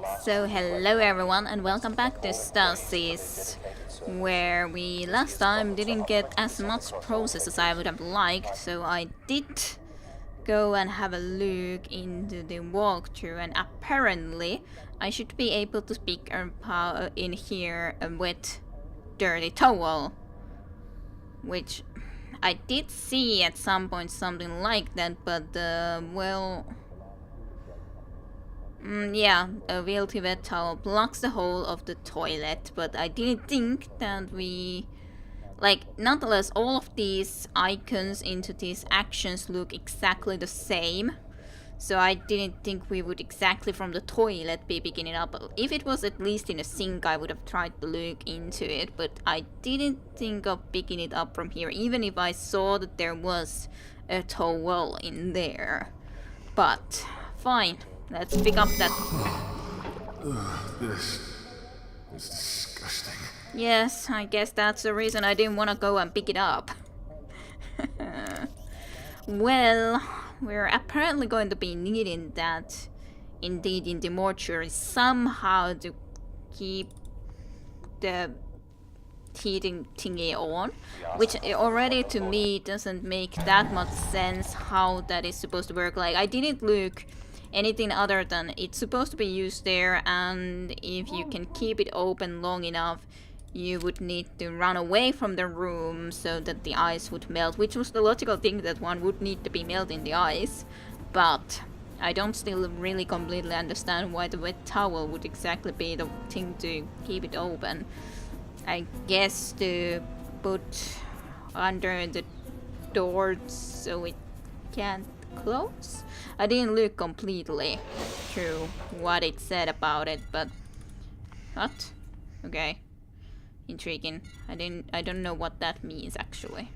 So hello everyone and welcome back to Stasis, where we last time didn't get as much progress as I would have liked, so I did go and have a look into the walkthrough, and apparently I should be able to speak in here with dirty towel, which I did see at some point something like that, but well... yeah, a wilty wet towel blocks the hole of the toilet, but I didn't think that we... Like, nonetheless, all of these icons into these actions look exactly the same. So I didn't think we would exactly from the toilet be picking it up. If it was at least in a sink, I would have tried to look into it, but I didn't think of picking it up from here, even if I saw that there was a towel in there. But, fine. Let's pick up that. This is disgusting. Yes, I guess that's the reason I didn't want to go and pick it up. Well, we're apparently going to be needing that indeed in the mortuary somehow to keep the heating thingy on, which already to me doesn't make that much sense how that is supposed to work. Like, I didn't look anything other than it's supposed to be used there, and if you can keep it open long enough you would need to run away from the room so that the ice would melt, which was the logical thing, that one would need to be melting the ice. But I don't still really completely understand why the wet towel would exactly be the thing to keep it open. I guess to put under the door so it can't close? I didn't look completely through what it said about it, but what? Okay. Intriguing. I don't know what that means actually.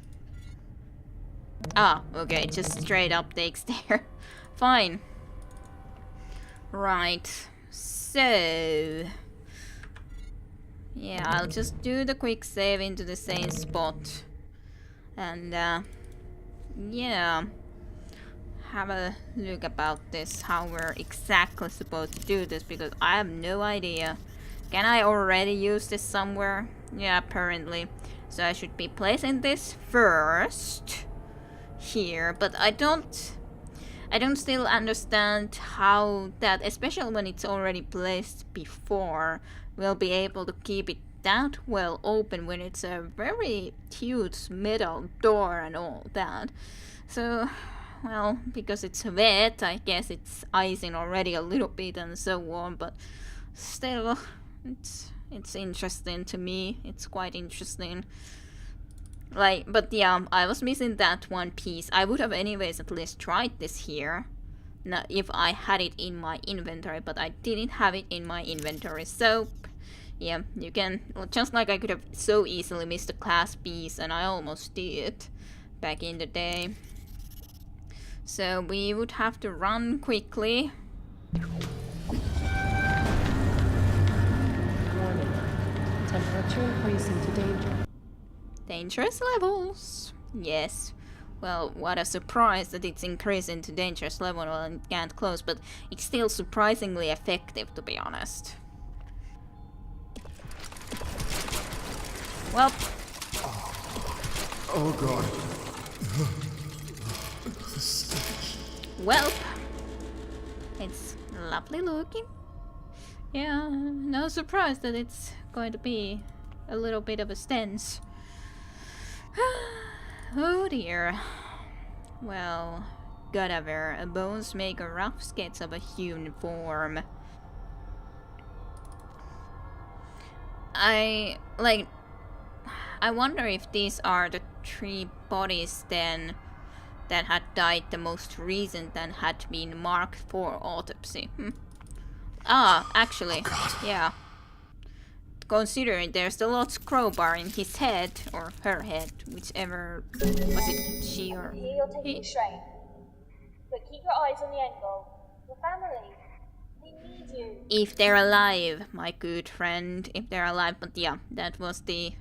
Ah, okay, just straight up takes there. Fine. Right. So yeah, I'll just do the quick save into the same spot. And yeah. Have a look about this, how we're exactly supposed to do this, because I have no idea. Can I already use this somewhere? Yeah, apparently. So I should be placing this first here, but I don't still understand how that, especially when it's already placed before, we'll be able to keep it that well open when it's a very huge metal door and all that. So, well, because it's wet, I guess it's icing already a little bit and so on, but still, it's interesting to me. It's quite interesting. Like, but yeah, I was missing that one piece. I would have anyways at least tried this here, not if I had it in my inventory, but I didn't have it in my inventory, so yeah, you can, just like I could have so easily missed a class piece, and I almost did back in the day. So we would have to run quickly. Warning. Temperature increasing to danger. Dangerous levels. Yes. Well, what a surprise that it's increasing to dangerous level and it can't close, but it's still surprisingly effective, to be honest. Well. Oh god. Well, it's lovely looking. Yeah, no surprise that it's going to be a little bit of a stench. Oh dear. Well, whatever. Bones make a rough sketch of a human form. I wonder if these are the 3 bodies then that had died the most recent and had been marked for autopsy. Ah, actually, yeah. Considering there's the Lord's crowbar in his head, or her head, whichever, was it she or Here you're taking strain, but keep your eyes on the end goal. Your family, they need you. If they're alive, my good friend, if they're alive. But yeah, that was the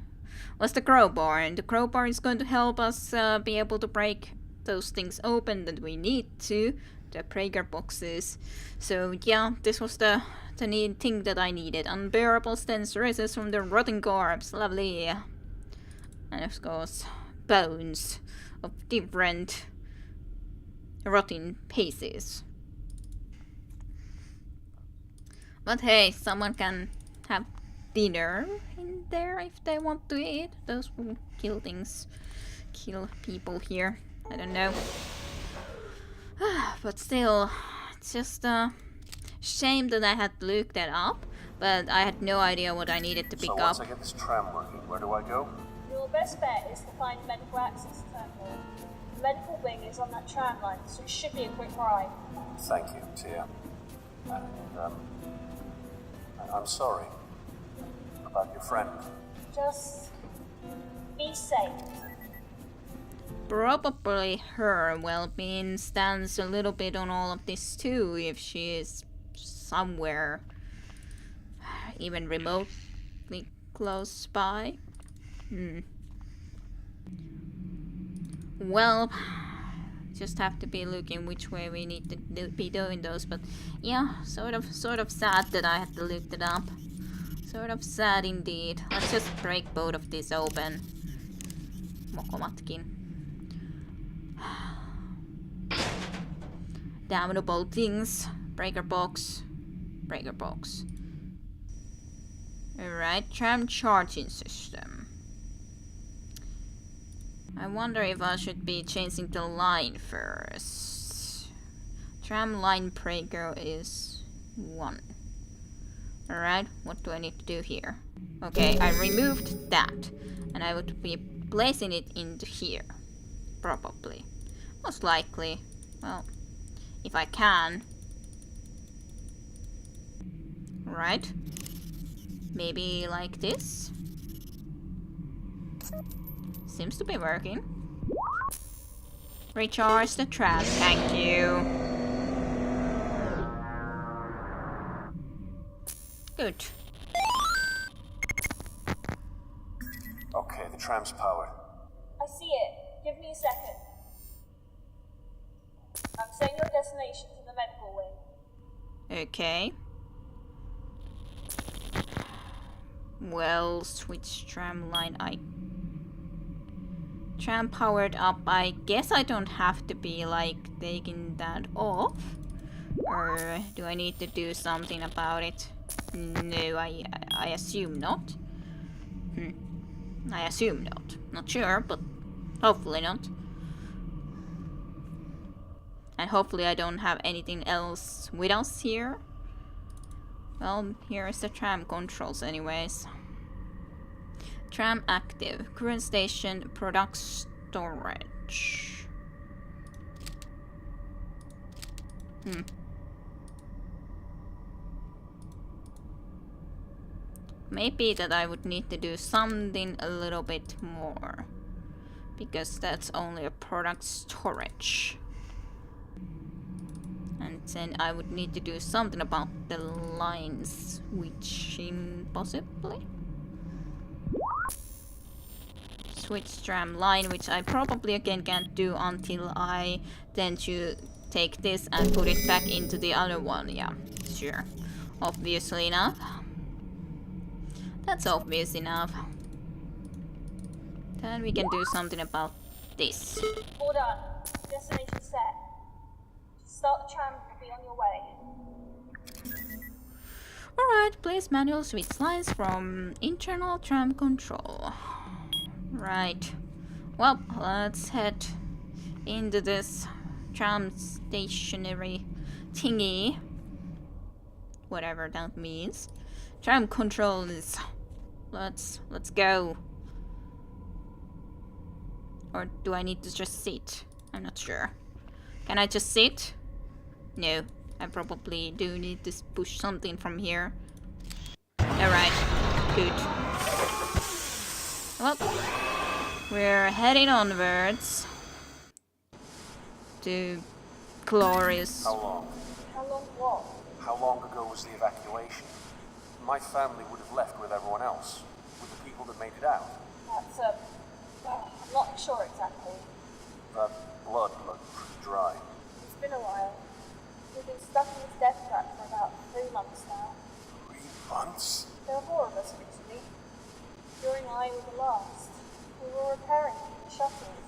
crowbar, and the crowbar is going to help us be able to break those things open that we need to the breaker boxes. So yeah, this was the neat thing that I needed. Unbearable stench rises from the rotting corpse. Lovely. And of course, bones of different rotting pieces. But hey, someone can have dinner in there if they want to eat. Those will kill things. Kill people here. I don't know. But still, it's just a shame that I had to look that up. But I had no idea what I needed to pick So up. once I get this tram working, where do I go? Your best bet is to find the medical access terminal. The medical wing is on that tram line, so it should be a quick ride. Thank you, Tia. And I'm sorry about your friend. Just be safe. Probably her well-being stands a little bit on all of this too, if she is somewhere even remotely close by. Well, just have to be looking which way we need to be doing those, but yeah, sort of sad that I had to look that up. Sort of sad indeed. Let's just break both of these open. Mokomatkin. Damnable things. Breaker box. Breaker box. Alright, tram charging system. I wonder if I should be changing the line first. Tram line breaker is 1. Alright, what do I need to do here? Okay, I removed that. And I would be placing it into here. Probably. Most likely. Well, if I can. Right. Maybe like this. Seems to be working. Recharge the tram, thank you. Good. Okay, the tram's powered. I see it. Give me a second. I'm setting your destination to the medical wing. Okay. Well, switch tram line. Tram powered up. I guess I don't have to be like taking that off. Or do I need to do something about it? No, I assume not. I assume not. Not sure, but hopefully not. And hopefully I don't have anything else with us here. Well, here's the tram controls anyways. Tram active. Current station, product storage. Maybe that I would need to do something a little bit more. Because that's only a product storage. And then I would need to do something about the line switching, possibly? Switch tram line, which I probably again can't do until I then to take this and put it back into the other one. Yeah, sure. Obviously enough. That's obvious enough. Then we can do something about this. All done. Destination set. Start the tram and be on your way. Alright, place manual switch lines from internal tram control. Right. Well, let's head into this tram stationary thingy. Whatever that means. Tram controls. Let's go. Or do I need to just sit? I'm not sure. Can I just sit? No. I probably do need to push something from here. Alright. Good. Well, we're heading onwards to glorious. How long? How long what? How long ago was the evacuation? My family would have left with everyone else, with the people that made it out. That's I'm not sure exactly. That blood looked pretty dry. It's been a while. We've been stuck in this death trap for about 3 months now. 3 months? There were 4 of us originally. You and I were the last. We were repairing the shuttles.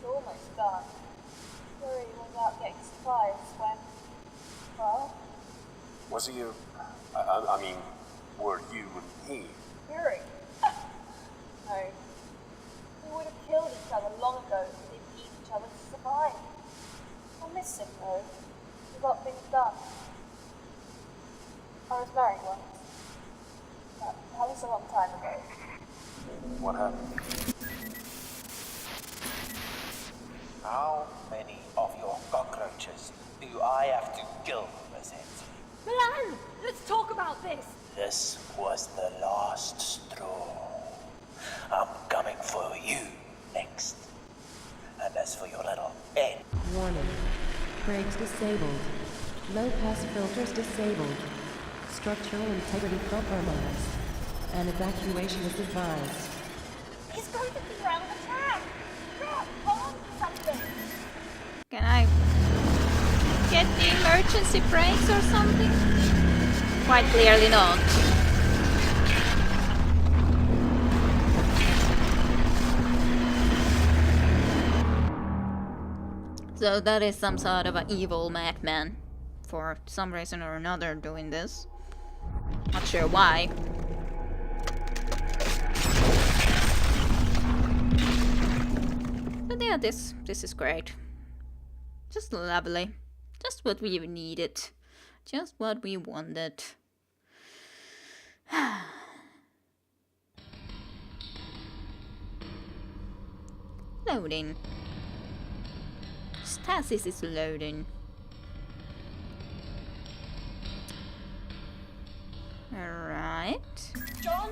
We're almost done. Yuri was out getting supplies when, well, Was he I mean, were you and he? Yuri. No. We would have killed each other long ago if we didn't need each other to survive. I miss him though. We got things done. I was married once. But that was a long time ago. What happened? How many of your cockroaches do I have to kill, Miss Hensley? Milan, let's talk about this. This was the last straw. I'm coming for you next. And as for your little Ben, Warning. Brakes disabled. Low pass filters disabled. Structural integrity compromised. An evacuation is advised. He's going to be around the trap! Look, hold on to something! Can I get the emergency brakes or something? Quite clearly not. So that is some sort of an evil madman for some reason or another doing this. Not sure why. But yeah, this is great. Just lovely. Just what we needed. Just what we wanted. Loading. Stasis is loading. Alright. John?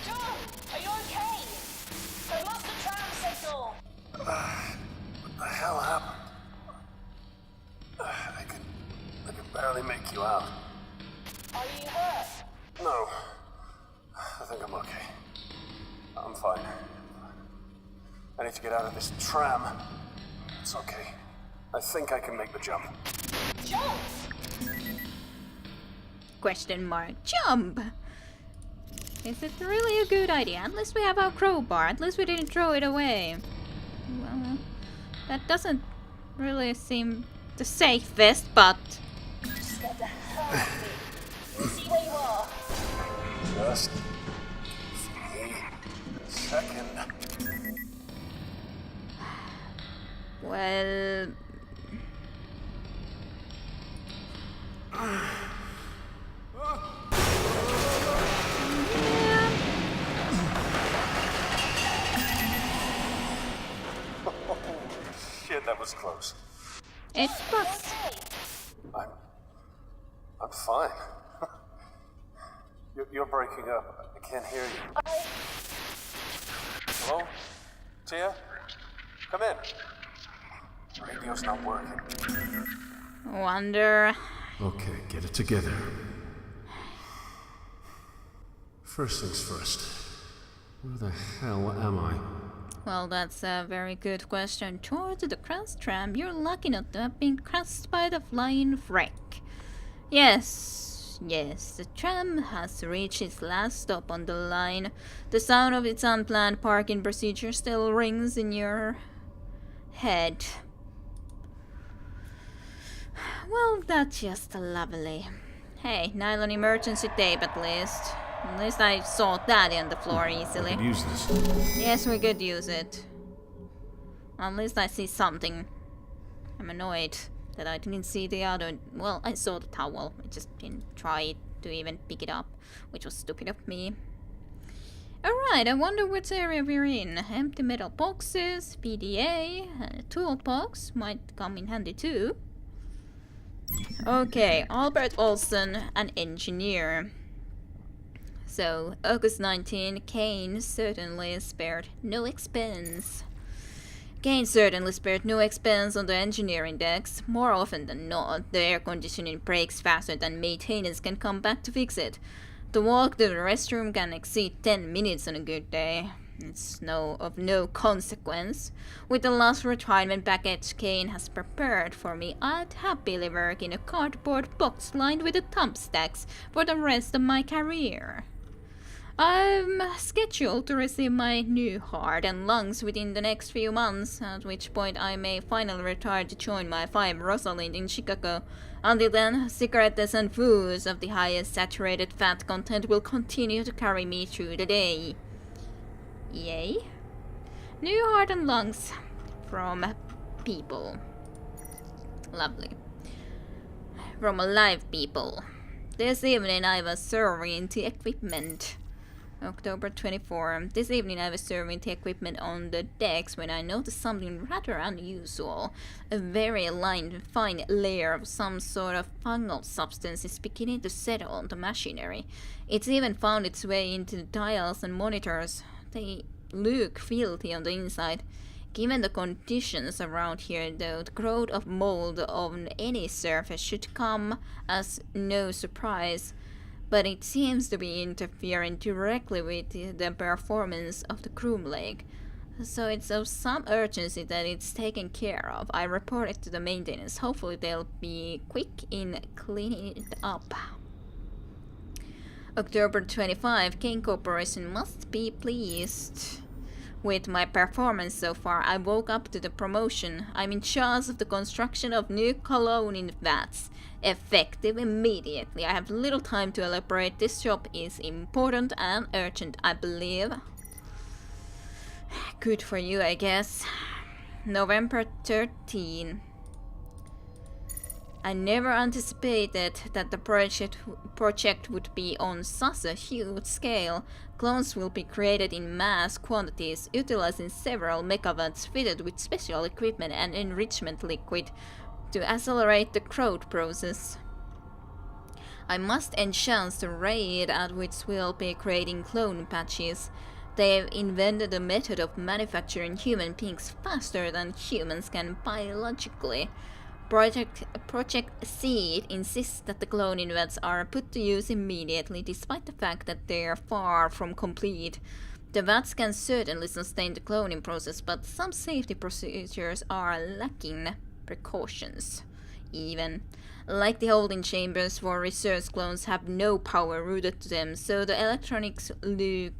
John! Are you okay? I lost the tram signal! What the hell happened? I can barely make you out. Are you hurt? No. I think I'm okay. I'm fine. I need to get out of this tram. It's okay. I think I can make the jump. John! Question mark. Jump! Is it really a good idea? At least we have our crowbar. At least we didn't throw it away. Well, that doesn't really seem the safest, but... Scared the hell out of me. See where you are. Just give me a second. Well... yeah. Shit, that was close. It was... Okay. I'm fine. You're breaking up. I can't hear you. Hello? Tia? Come in. Radio's not working. Wonder... Okay, get it together. First things first. Where the hell am I? Well, that's a very good question. Toward the crashed tram, you're lucky not to have been crushed by the flying wreck. Yes, the tram has reached its last stop on the line. The sound of its unplanned parking procedure still rings in your head. Well, that's just lovely. Hey, nylon emergency tape at least. At least I saw that on the floor easily. Could use this. Yes, we could use it. At least I see something. I'm annoyed that I didn't see the other... Well, I saw the towel. I just didn't try to even pick it up, which was stupid of me. Alright, I wonder which area we're in. Empty metal boxes, PDA, and a toolbox might come in handy too. Okay, Albert Olsen, an engineer. So, August 19, Kane certainly spared no expense. Kane certainly spared no expense on the engineering decks. More often than not, the air conditioning breaks faster than maintenance can come back to fix it. The walk to the restroom can exceed 10 minutes on a good day. It's of no consequence. With the last retirement package Kane has prepared for me, I'd happily work in a cardboard box lined with the thumbstacks for the rest of my career. I'm scheduled to receive my new heart and lungs within the next few months, at which point I may finally retire to join my 5 Rosalind in Chicago. Until then, cigarettes and foods of the highest saturated fat content will continue to carry me through the day. Yay. New heart and lungs from people. Lovely. From alive people. This evening I was serving the equipment. October 24. This evening I was serving the equipment on the decks when I noticed something rather unusual. A very fine layer of some sort of fungal substance is beginning to settle on the machinery. It's even found its way into the dials and monitors. They look filthy on the inside. Given the conditions around here, though, the growth of mold on any surface should come as no surprise. But it seems to be interfering directly with the performance of the Groom Lake. So it's of some urgency that it's taken care of. I report it to the maintenance. Hopefully they'll be quick in cleaning it up. October 25. Kane Corporation must be pleased with my performance so far. I woke up to the promotion. I'm in charge of the construction of new cologne vats. Effective immediately. I have little time to elaborate. This job is important and urgent, I believe. Good for you, I guess. November 13. I never anticipated that the project would be on such a huge scale. Clones will be created in mass quantities, utilizing several megawatts fitted with special equipment and enrichment liquid to accelerate the growth process. I must enchant the rate at which we'll be creating clone patches. They've invented a method of manufacturing human beings faster than humans can biologically. Project Seed insists that the cloning vats are put to use immediately, despite the fact that they are far from complete. The vats can certainly sustain the cloning process, but some safety procedures are lacking precautions. Even, like the holding chambers for research clones have no power rooted to them, so the electronics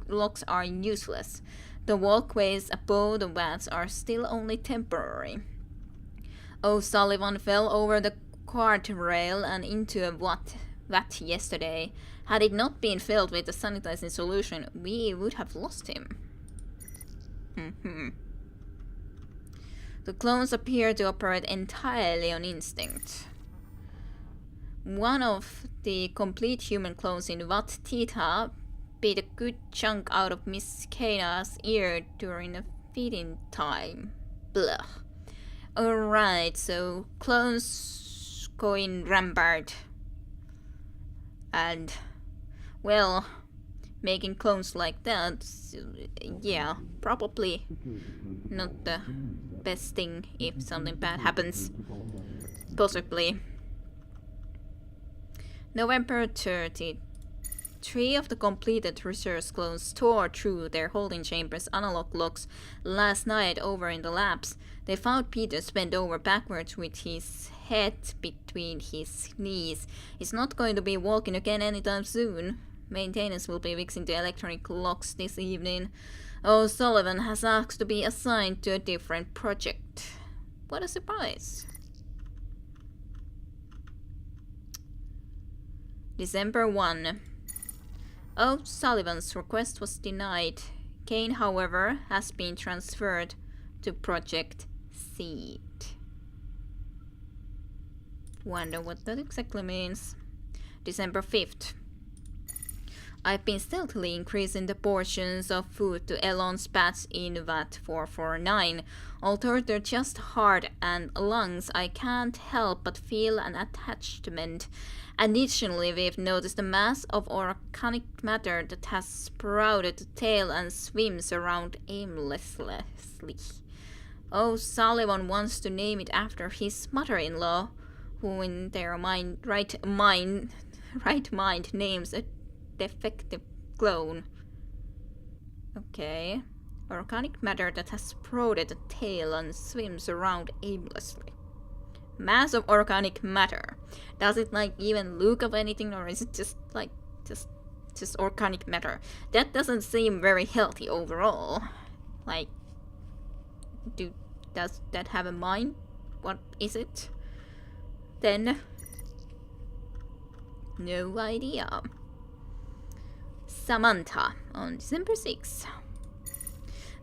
locks are useless. The walkways above the vats are still only temporary. O'Sullivan fell over the guardrail and into a vat yesterday. Had it not been filled with a sanitizing solution, we would have lost him. The clones appear to operate entirely on instinct. One of the complete human clones in Vat Tita bit a good chunk out of Miss Kana's ear during a feeding time. Blah. Alright, so clones going rampart. And, well, making clones like that, yeah, probably not the best thing if something bad happens. Possibly. November 30. 3 of the completed research clones tore through their holding chambers' analog locks last night over in the labs. They found Peters bent over backwards with his head between his knees. He's not going to be walking again anytime soon. Maintenance will be fixing the electronic locks this evening. O'Sullivan has asked to be assigned to a different project. What a surprise. December 1. O'Sullivan's request was denied. Kane, however, has been transferred to Project Seed. Wonder what that exactly means. December 5th. I've been stealthily increasing the portions of food to Elon's bats in VAT 449. Although they're just heart and lungs, I can't help but feel an attachment. Additionally, we've noticed a mass of organic matter that has sprouted a tail and swims around aimlessly. O'Sullivan wants to name it after his mother-in-law, who in their right mind names a defective clone. Okay, Organic matter that has sprouted a tail and swims around aimlessly. Mass of organic matter. Does it like even look of anything, or is it just like just organic matter? That doesn't seem very healthy overall. Like, does that have a mind? What is it? Then no idea. Samantha on December 6th.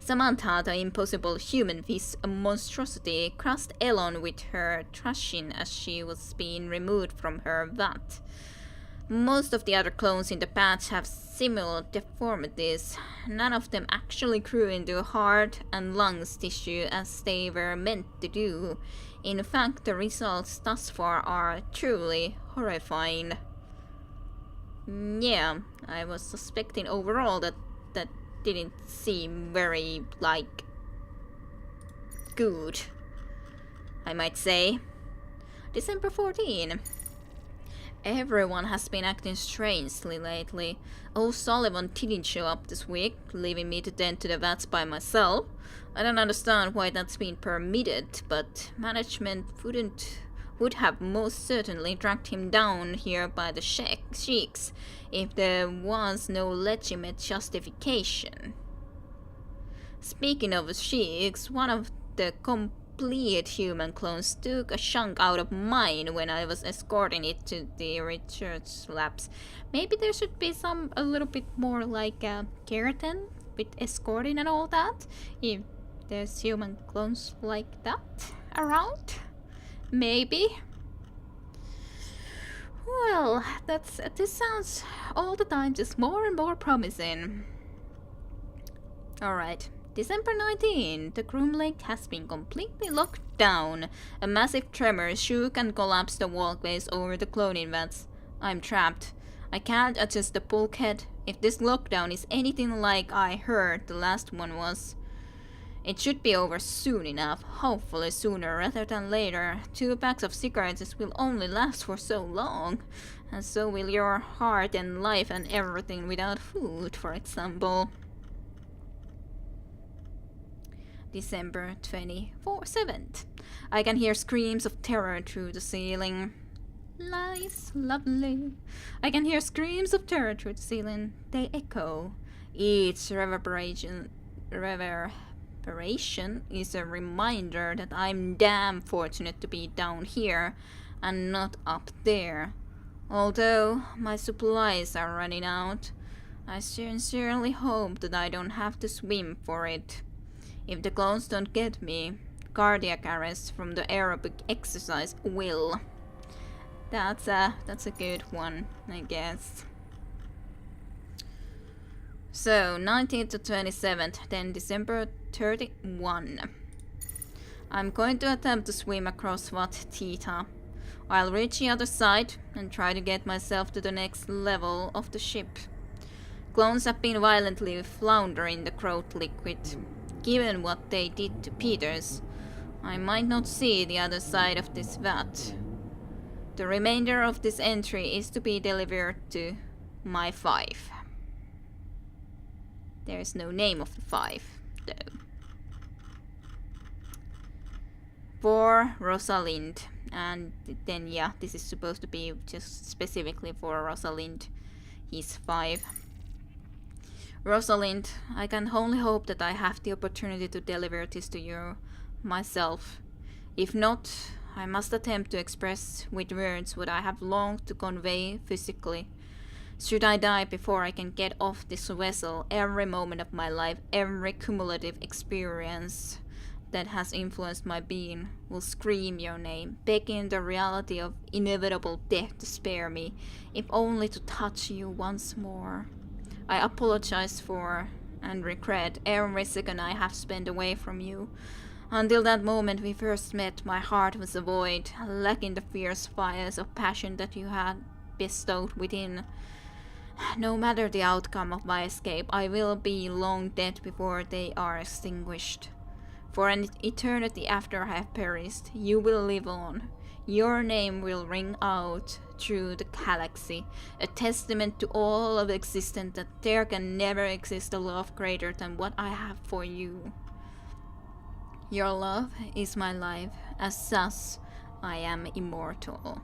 Samantha, the impossible human fish monstrosity, crushed Elon with her trashing as she was being removed from her vat. Most of the other clones in the patch have similar deformities. None of them actually grew into heart and lungs tissue as they were meant to do. In fact, the results thus far are truly horrifying. Yeah, I was suspecting overall that didn't seem very, like, good, I might say. December 14. Everyone has been acting strangely lately. O'Sullivan didn't show up this week, leaving me to tend to the vats by myself. I don't understand why that's been permitted, but management would have most certainly dragged him down here by the sheiks if there was no legitimate justification. Speaking of sheiks, one of the complete human clones took a chunk out of mine when I was escorting it to the research labs. Maybe there should be a little bit more like keratin with escorting and all that, if there's human clones like that around. Maybe. Well, this sounds all the time just more and more promising. Alright, December 19. The Groom Lake has been completely locked down. A massive tremor shook and collapsed the walkways over the cloning vats. I'm trapped. I can't adjust the bulkhead. If this lockdown is anything like I heard the last one was, it should be over soon enough, hopefully sooner rather than later. 2 packs of cigarettes will only last for so long, and so will your heart and life and everything without food, for example. December 7th. I can hear screams of terror through the ceiling. Lies, lovely. I can hear screams of terror through the ceiling. They echo. Each reverberation is a reminder that I'm damn fortunate to be down here and not up there. Although my supplies are running out, I sincerely hope that I don't have to swim for it. If the clones don't get me, cardiac arrest from the aerobic exercise will. That's a good one, I guess. So, 19th to 27th, then December 31. I'm going to attempt to swim across Wat Theta. I'll reach the other side and try to get myself to the next level of the ship. Clones have been violently floundering the growth liquid. Given what they did to Peters, I might not see the other side of this vat. The remainder of this entry is to be delivered to my 5. There's no name of the 5, though. For Rosalind, and then yeah, this is supposed to be just specifically for Rosalind. He's 5. Rosalind, I can only hope that I have the opportunity to deliver this to you myself. If not, I must attempt to express with words what I have longed to convey physically. Should I die before I can get off this vessel, every moment of my life, every cumulative experience that has influenced my being will scream your name, begging the reality of inevitable death to spare me, if only to touch you once more. I apologize for and regret every second I have spent away from you. Until that moment we first met, my heart was a void, lacking the fierce fires of passion that you had bestowed within. No matter the outcome of my escape, I will be long dead before they are extinguished. For an eternity after I have perished, you will live on. Your name will ring out through the galaxy, a testament to all of existence that there can never exist a love greater than what I have for you. Your love is my life, as such I am immortal.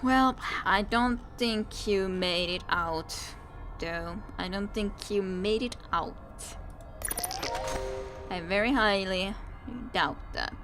Well, I don't think you made it out, though. I don't think you made it out. I very highly doubt that.